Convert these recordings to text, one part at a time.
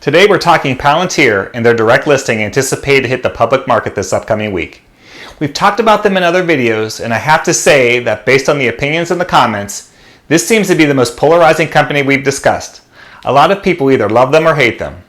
Today we're talking Palantir and their direct listing anticipated to hit the public market this upcoming week. We've talked about them in other videos, and I have to say that based on the opinions in the comments, this seems to be the most polarizing company we've discussed. A lot of people either love them or hate them.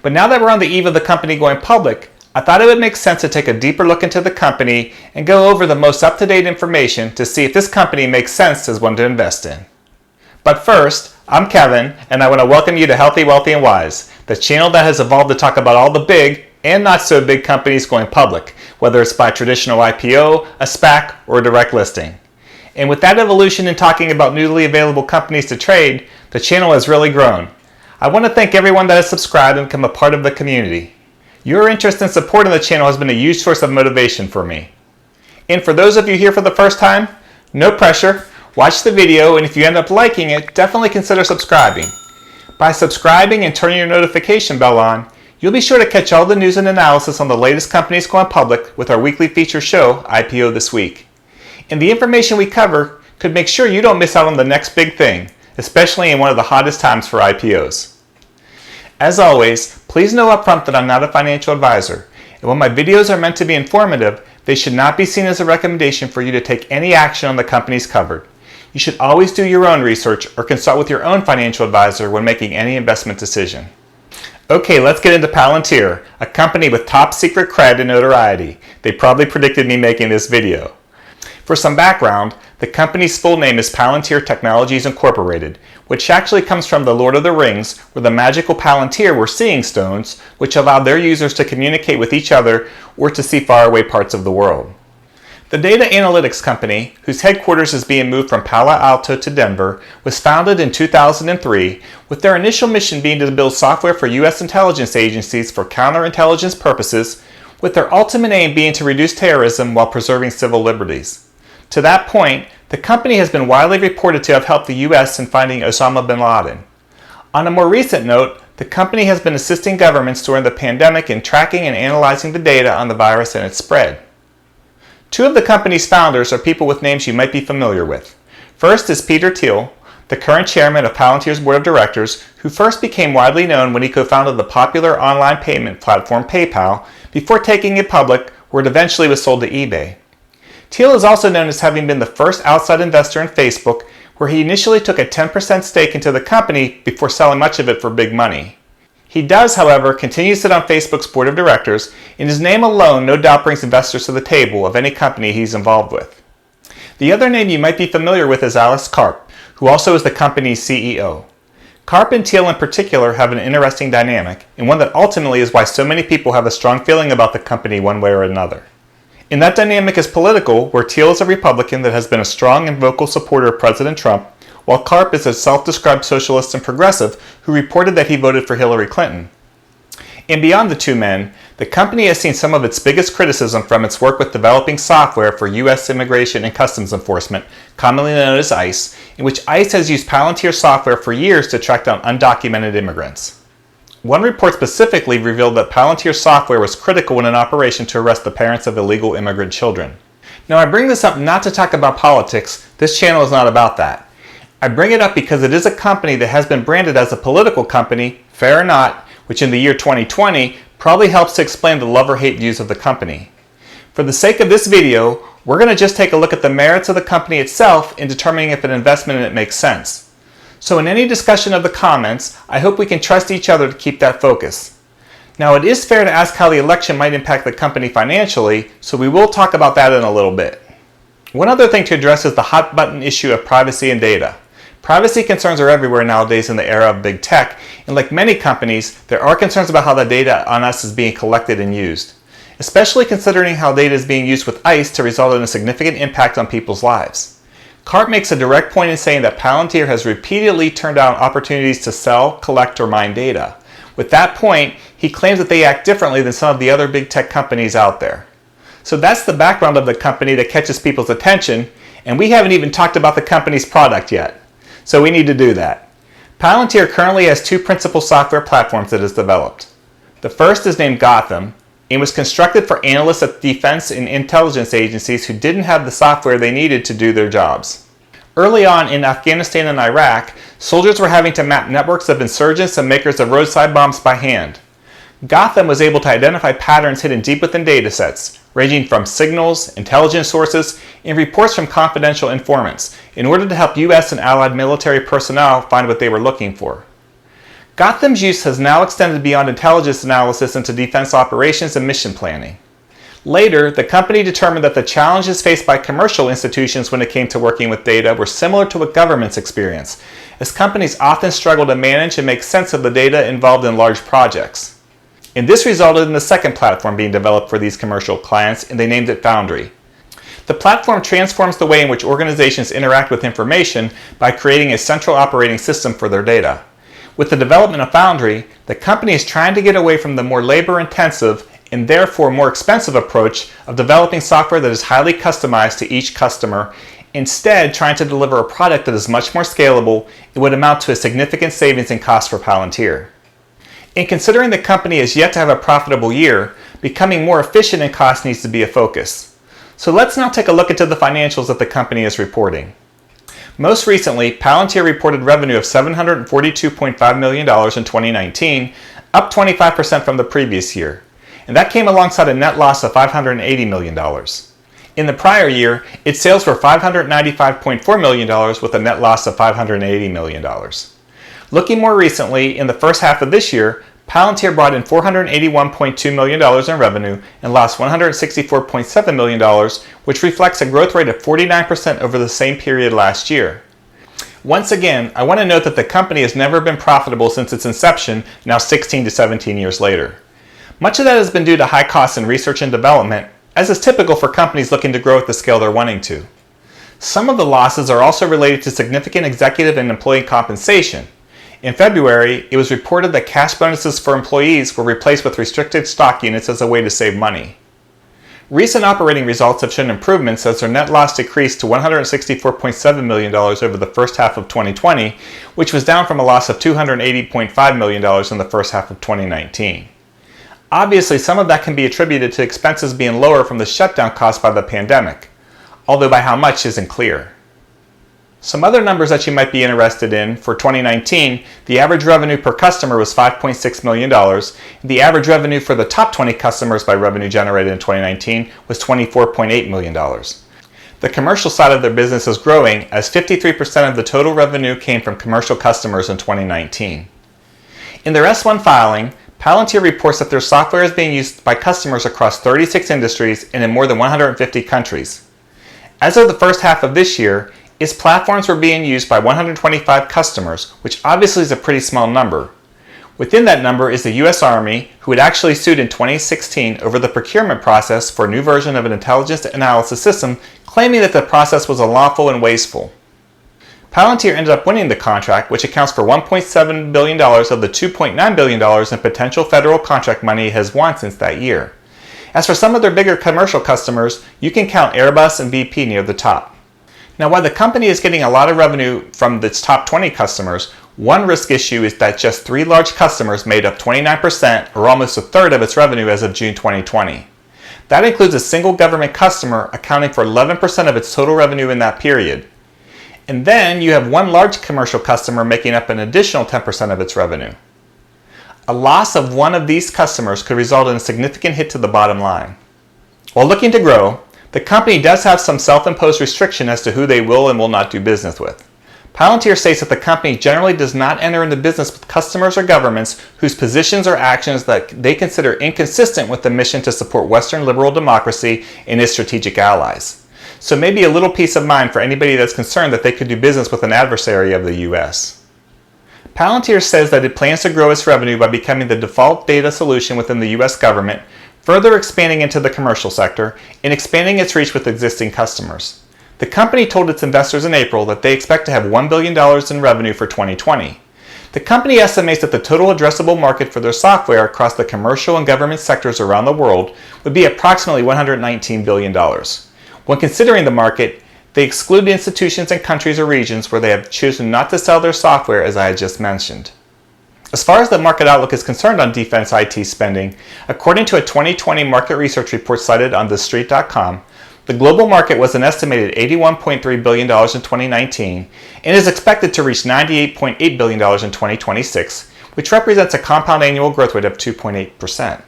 But now that we're on the eve of the company going public, I thought it would make sense to take a deeper look into the company and go over the most up-to-date information to see if this company makes sense as one to invest in. But first, I'm Kevin, and I want to welcome you to Healthy, Wealthy, and Wise, the channel that has evolved to talk about all the big and not so big companies going public, whether it's by traditional IPO, a SPAC, or a direct listing. And with that evolution in talking about newly available companies to trade, the channel has really grown. I want to thank everyone that has subscribed and become a part of the community. Your interest and support in the channel has been a huge source of motivation for me. And for those of you here for the first time, no pressure. Watch the video, and if you end up liking it, definitely consider subscribing. By subscribing and turning your notification bell on, you'll be sure to catch all the news and analysis on the latest companies going public with our weekly feature show, IPO This Week. And the information we cover could make sure you don't miss out on the next big thing, especially in one of the hottest times for IPOs. As always, please know upfront that I'm not a financial advisor, and while my videos are meant to be informative, they should not be seen as a recommendation for you to take any action on the companies covered. You should always do your own research or consult with your own financial advisor when making any investment decision. Okay, let's get into Palantir, a company with top secret cred and notoriety. They probably predicted me making this video. For some background, the company's full name is Palantir Technologies Incorporated, which actually comes from The Lord of the Rings, where the magical Palantir were seeing stones, which allowed their users to communicate with each other or to see faraway parts of the world. The data analytics company, whose headquarters is being moved from Palo Alto to Denver, was founded in 2003, with their initial mission being to build software for U.S. intelligence agencies for counterintelligence purposes, with their ultimate aim being to reduce terrorism while preserving civil liberties. To that point, the company has been widely reported to have helped the U.S. in finding Osama bin Laden. On a more recent note, the company has been assisting governments during the pandemic in tracking and analyzing the data on the virus and its spread. Two of the company's founders are people with names you might be familiar with. First is Peter Thiel, the current chairman of Palantir's board of directors, who first became widely known when he co-founded the popular online payment platform PayPal before taking it public, where it eventually was sold to eBay. Thiel is also known as having been the first outside investor in Facebook, where he initially took a 10% stake into the company before selling much of it for big money. He does, however, continue to sit on Facebook's board of directors, and his name alone no doubt brings investors to the table of any company he's involved with. The other name you might be familiar with is Alex Karp, who also is the company's CEO. Karp and Thiel in particular have an interesting dynamic, and one that ultimately is why so many people have a strong feeling about the company one way or another. And that dynamic is political, where Thiel is a Republican that has been a strong and vocal supporter of President Trump, while Karp is a self-described socialist and progressive who reported that he voted for Hillary Clinton. And beyond the two men, the company has seen some of its biggest criticism from its work with developing software for U.S. Immigration and Customs Enforcement, commonly known as ICE, in which ICE has used Palantir software for years to track down undocumented immigrants. One report specifically revealed that Palantir software was critical in an operation to arrest the parents of illegal immigrant children. Now, I bring this up not to talk about politics. This channel is not about that. I bring it up because it is a company that has been branded as a political company, fair or not, which in the year 2020 probably helps to explain the love or hate views of the company. For the sake of this video, we're going to just take a look at the merits of the company itself in determining if an investment in it makes sense. So in any discussion of the comments, I hope we can trust each other to keep that focus. Now, it is fair to ask how the election might impact the company financially, so we will talk about that in a little bit. One other thing to address is the hot button issue of privacy and data. Privacy concerns are everywhere nowadays in the era of big tech, and like many companies, there are concerns about how the data on us is being collected and used, especially considering how data is being used with ICE to result in a significant impact on people's lives. Karp makes a direct point in saying that Palantir has repeatedly turned down opportunities to sell, collect, or mine data. With that point, he claims that they act differently than some of the other big tech companies out there. So that's the background of the company that catches people's attention, and we haven't even talked about the company's product yet. So we need to do that. Palantir currently has two principal software platforms that it has developed. The first is named Gotham, and was constructed for analysts at defense and intelligence agencies who didn't have the software they needed to do their jobs. Early on in Afghanistan and Iraq, soldiers were having to map networks of insurgents and makers of roadside bombs by hand. Gotham was able to identify patterns hidden deep within datasets, ranging from signals, intelligence sources, and reports from confidential informants, in order to help U.S. and Allied military personnel find what they were looking for. Gotham's use has now extended beyond intelligence analysis into defense operations and mission planning. Later, the company determined that the challenges faced by commercial institutions when it came to working with data were similar to what governments experience, as companies often struggle to manage and make sense of the data involved in large projects. And this resulted in the second platform being developed for these commercial clients, and they named it Foundry. The platform transforms the way in which organizations interact with information by creating a central operating system for their data. With the development of Foundry, the company is trying to get away from the more labor-intensive and therefore more expensive approach of developing software that is highly customized to each customer, instead trying to deliver a product that is much more scalable and would amount to a significant savings in cost for Palantir. And considering the company is yet to have a profitable year, becoming more efficient in cost needs to be a focus. So let's now take a look into the financials that the company is reporting. Most recently, Palantir reported revenue of $742.5 million in 2019, up 25% from the previous year. And that came alongside a net loss of $580 million. In the prior year, its sales were $595.4 million with a net loss of $580 million. Looking more recently, in the first half of this year, Palantir brought in $481.2 million in revenue and lost $164.7 million, which reflects a growth rate of 49% over the same period last year. Once again, I want to note that the company has never been profitable since its inception, now 16 to 17 years later. Much of that has been due to high costs in research and development, as is typical for companies looking to grow at the scale they're wanting to. Some of the losses are also related to significant executive and employee compensation. In February, it was reported that cash bonuses for employees were replaced with restricted stock units as a way to save money. Recent operating results have shown improvements as their net loss decreased to $164.7 million over the first half of 2020, which was down from a loss of $280.5 million in the first half of 2019. Obviously, some of that can be attributed to expenses being lower from the shutdown caused by the pandemic, although by how much isn't clear. Some other numbers that you might be interested in: for 2019, the average revenue per customer was $5.6 million. The average revenue for the top 20 customers by revenue generated in 2019 was $24.8 million. The commercial side of their business is growing, as 53% of the total revenue came from commercial customers in 2019. In their S1 filing, Palantir reports that their software is being used by customers across 36 industries and in more than 150 countries. As of the first half of this year, its platforms were being used by 125 customers, which obviously is a pretty small number. Within that number is the U.S. Army, who had actually sued in 2016 over the procurement process for a new version of an intelligence analysis system, claiming that the process was unlawful and wasteful. Palantir ended up winning the contract, which accounts for $1.7 billion of the $2.9 billion in potential federal contract money it has won since that year. As for some of their bigger commercial customers, you can count Airbus and BP near the top. Now, while the company is getting a lot of revenue from its top 20 customers, one risk issue is that just 3 large customers made up 29%, or almost a third, of its revenue as of June 2020. That includes a single government customer accounting for 11% of its total revenue in that period. And then you have one large commercial customer making up an additional 10% of its revenue. A loss of one of these customers could result in a significant hit to the bottom line. While looking to grow, the company does have some self-imposed restriction as to who they will and will not do business with. Palantir states that the company generally does not enter into business with customers or governments whose positions or actions that they consider inconsistent with the mission to support Western liberal democracy and its strategic allies. So maybe a little peace of mind for anybody that's concerned that they could do business with an adversary of the U.S. Palantir says that it plans to grow its revenue by becoming the default data solution within the U.S. government, further expanding into the commercial sector, and expanding its reach with existing customers. The company told its investors in April that they expect to have $1 billion in revenue for 2020. The company estimates that the total addressable market for their software across the commercial and government sectors around the world would be approximately $119 billion. When considering the market, they exclude institutions and countries or regions where they have chosen not to sell their software, as I had just mentioned. As far as the market outlook is concerned on defense IT spending, according to a 2020 market research report cited on TheStreet.com, The global market was an estimated $81.3 billion in 2019 and is expected to reach $98.8 billion in 2026, which represents a compound annual growth rate of 2.8%.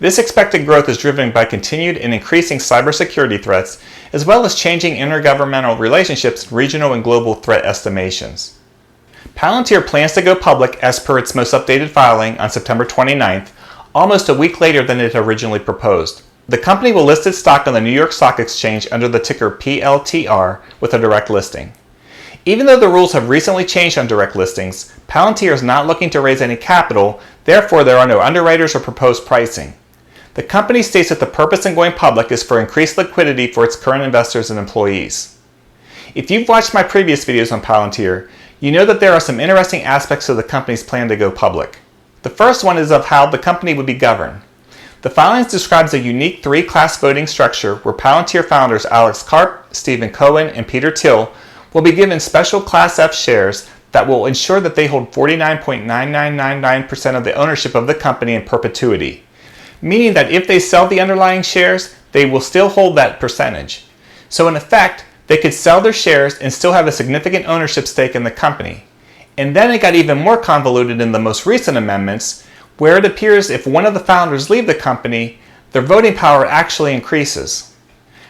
This expected growth is driven by continued and increasing cybersecurity threats, as well as changing intergovernmental relationships and regional and global threat estimations. Palantir plans to go public as per its most updated filing on September 29th, almost a week later than it originally proposed. The company will list its stock on the New York Stock Exchange under the ticker PLTR with a direct listing. Even though the rules have recently changed on direct listings, Palantir is not looking to raise any capital, therefore there are no underwriters or proposed pricing. The company states that the purpose in going public is for increased liquidity for its current investors and employees. If you've watched my previous videos on Palantir, you know that there are some interesting aspects of the company's plan to go public. The first one is of how the company would be governed. The filings describes a unique three-class voting structure where Palantir founders Alex Karp, Stephen Cohen, and Peter Thiel will be given special Class F shares that will ensure that they hold 49.9999% of the ownership of the company in perpetuity, meaning that if they sell the underlying shares, they will still hold that percentage. So in effect, they could sell their shares and still have a significant ownership stake in the company. And then it got even more convoluted in the most recent amendments, where it appears if one of the founders leave the company, their voting power actually increases.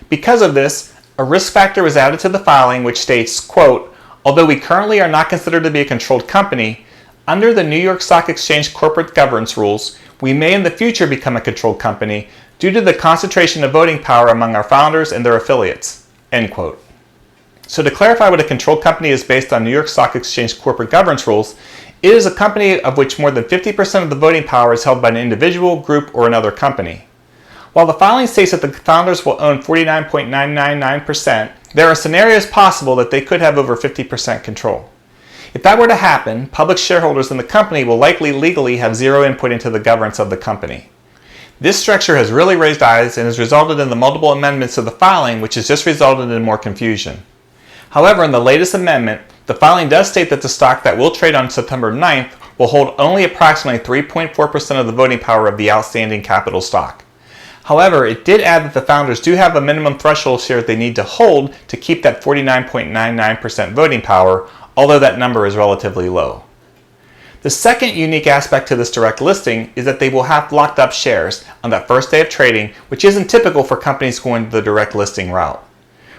Because of this, a risk factor was added to the filing which states, quote, "Although we currently are not considered to be a controlled company, under the New York Stock Exchange corporate governance rules, we may in the future become a controlled company due to the concentration of voting power among our founders and their affiliates." End quote. So to clarify what a controlled company is based on New York Stock Exchange corporate governance rules, it is a company of which more than 50% of the voting power is held by an individual, group, or another company. While the filing states that the founders will own 49.999%, there are scenarios possible that they could have over 50% control. If that were to happen, public shareholders in the company will likely legally have zero input into the governance of the company. This structure has really raised eyes and has resulted in the multiple amendments to the filing, which has just resulted in more confusion. However, in the latest amendment, the filing does state that the stock that will trade on September 9th will hold only approximately 3.4% of the voting power of the outstanding capital stock. However, it did add that the founders do have a minimum threshold share they need to hold to keep that 49.99% voting power, although that number is relatively low. The second unique aspect to this direct listing is that they will have locked up shares on that first day of trading, which isn't typical for companies going the direct listing route.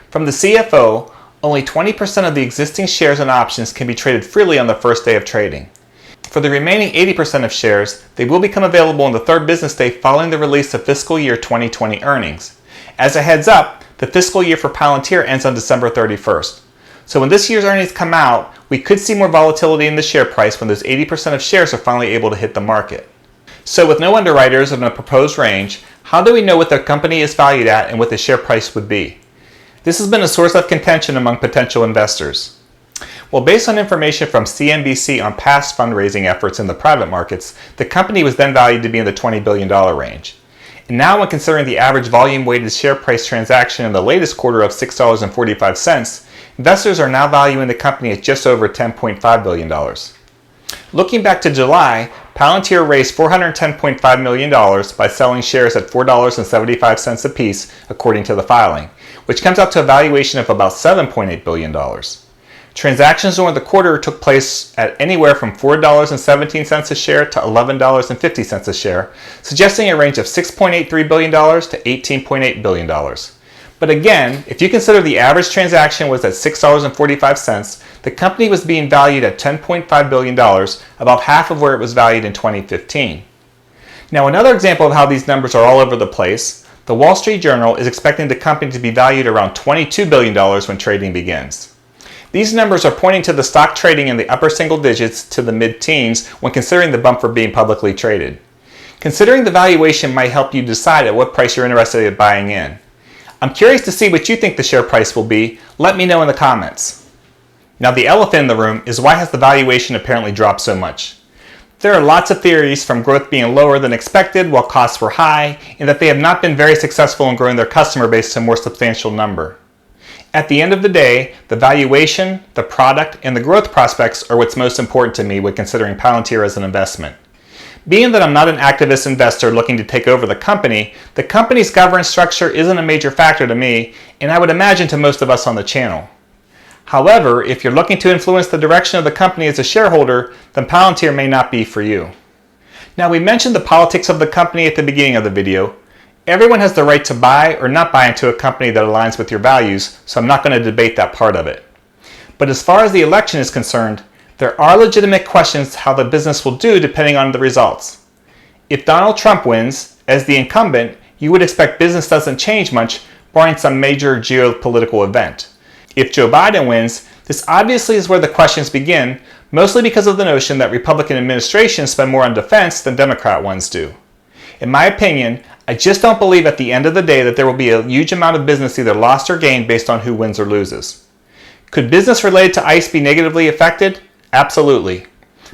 From the CFO, only 20% of the existing shares and options can be traded freely on the first day of trading. For the remaining 80% of shares, they will become available on the third business day following the release of fiscal year 2020 earnings. As a heads up, the fiscal year for Palantir ends on December 31st. So when this year's earnings come out, we could see more volatility in the share price when those 80% of shares are finally able to hit the market. So with no underwriters and a proposed range, how do we know what the company is valued at and what the share price would be? This has been a source of contention among potential investors. Well, based on information from CNBC on past fundraising efforts in the private markets, the company was then valued to be in the $20 billion range. And now when considering the average volume-weighted share price transaction in the latest quarter of $6.45, investors are now valuing the company at just over $10.5 billion. Looking back to July, Palantir raised $410.5 million by selling shares at $4.75 apiece, according to the filing, which comes out to a valuation of about $7.8 billion. Transactions during the quarter took place at anywhere from $4.17 a share to $11.50 a share, suggesting a range of $6.83 billion to $18.8 billion. But again, if you consider the average transaction was at $6.45, the company was being valued at $10.5 billion, about half of where it was valued in 2015. Now, another example of how these numbers are all over the place, the Wall Street Journal is expecting the company to be valued around $22 billion when trading begins. These numbers are pointing to the stock trading in the upper single digits to the mid-teens when considering the bump for being publicly traded. Considering the valuation might help you decide at what price you're interested in buying in. I'm curious to see what you think the share price will be. Let me know in the comments. Now, the elephant in the room is why has the valuation apparently dropped so much? There are lots of theories, from growth being lower than expected while costs were high, and that they have not been very successful in growing their customer base to a more substantial number. At the end of the day, the valuation, the product, and the growth prospects are what's most important to me when considering Palantir as an investment. Being that I'm not an activist investor looking to take over the company's governance structure isn't a major factor to me, and I would imagine to most of us on the channel. However, if you're looking to influence the direction of the company as a shareholder, then Palantir may not be for you. Now, we mentioned the politics of the company at the beginning of the video. Everyone has the right to buy or not buy into a company that aligns with your values, so I'm not going to debate that part of it. But as far as the election is concerned, there are legitimate questions how the business will do depending on the results. If Donald Trump wins, as the incumbent, you would expect business doesn't change much, barring some major geopolitical event. If Joe Biden wins, this obviously is where the questions begin, mostly because of the notion that Republican administrations spend more on defense than Democrat ones do. In my opinion, I just don't believe at the end of the day that there will be a huge amount of business either lost or gained based on who wins or loses. Could business related to ICE be negatively affected? Absolutely.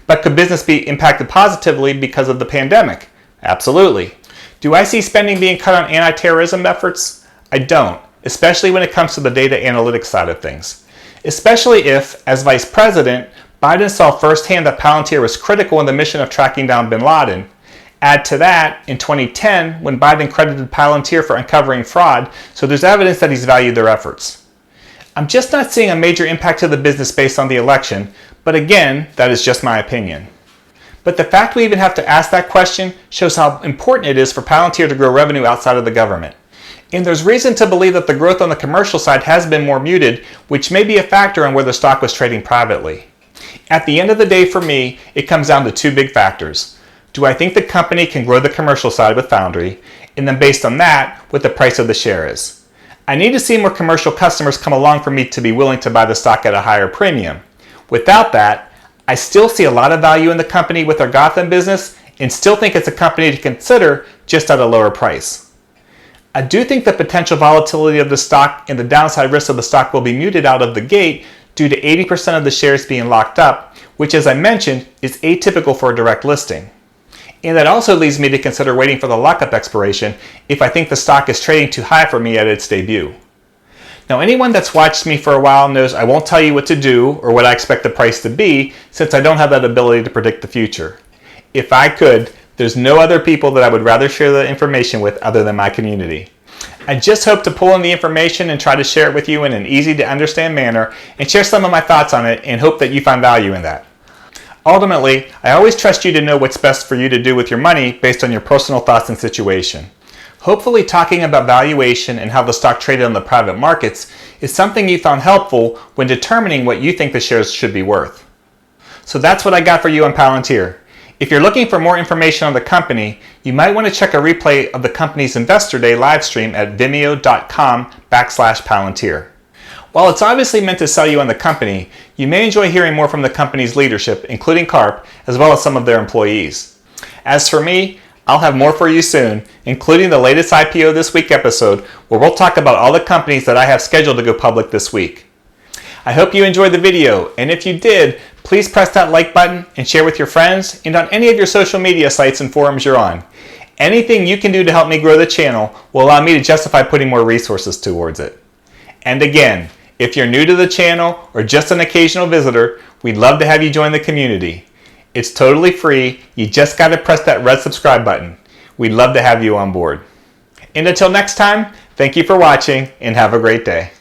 But could business be impacted positively because of the pandemic? Absolutely. Do I see spending being cut on anti-terrorism efforts? I don't, especially when it comes to the data analytics side of things. Especially if, as Vice President, Biden saw firsthand that Palantir was critical in the mission of tracking down bin Laden. Add to that, in 2010, when Biden credited Palantir for uncovering fraud, so there's evidence that he's valued their efforts. I'm just not seeing a major impact to the business based on the election, but again, that is just my opinion. But the fact we even have to ask that question shows how important it is for Palantir to grow revenue outside of the government. And there's reason to believe that the growth on the commercial side has been more muted, which may be a factor on where the stock was trading privately. At the end of the day for me, it comes down to two big factors. Do I think the company can grow the commercial side with Foundry? And then based on that, what the price of the share is. I need to see more commercial customers come along for me to be willing to buy the stock at a higher premium. Without that, I still see a lot of value in the company with our Gotham business and still think it's a company to consider just at a lower price. I do think the potential volatility of the stock and the downside risk of the stock will be muted out of the gate due to 80% of the shares being locked up, which, as I mentioned, is atypical for a direct listing. And that also leads me to consider waiting for the lockup expiration if I think the stock is trading too high for me at its debut. Now, anyone that's watched me for a while knows I won't tell you what to do or what I expect the price to be, since I don't have that ability to predict the future. If I could, there's no other people that I would rather share the information with other than my community. I just hope to pull in the information and try to share it with you in an easy to understand manner and share some of my thoughts on it and hope that you find value in that. Ultimately, I always trust you to know what's best for you to do with your money based on your personal thoughts and situation. Hopefully, talking about valuation and how the stock traded on the private markets is something you found helpful when determining what you think the shares should be worth. So that's what I got for you on Palantir. If you're looking for more information on the company, you might want to check a replay of the company's Investor Day live stream at vimeo.com/Palantir. While it's obviously meant to sell you on the company, you may enjoy hearing more from the company's leadership, including Karp, as well as some of their employees. As for me, I'll have more for you soon, including the latest IPO This Week episode, where we'll talk about all the companies that I have scheduled to go public this week. I hope you enjoyed the video, and if you did, please press that like button and share with your friends and on any of your social media sites and forums you're on. Anything you can do to help me grow the channel will allow me to justify putting more resources towards it. And again, if you're new to the channel or just an occasional visitor, we'd love to have you join the community. It's totally free. You just got to press that red subscribe button. We'd love to have you on board. And until next time, thank you for watching and have a great day.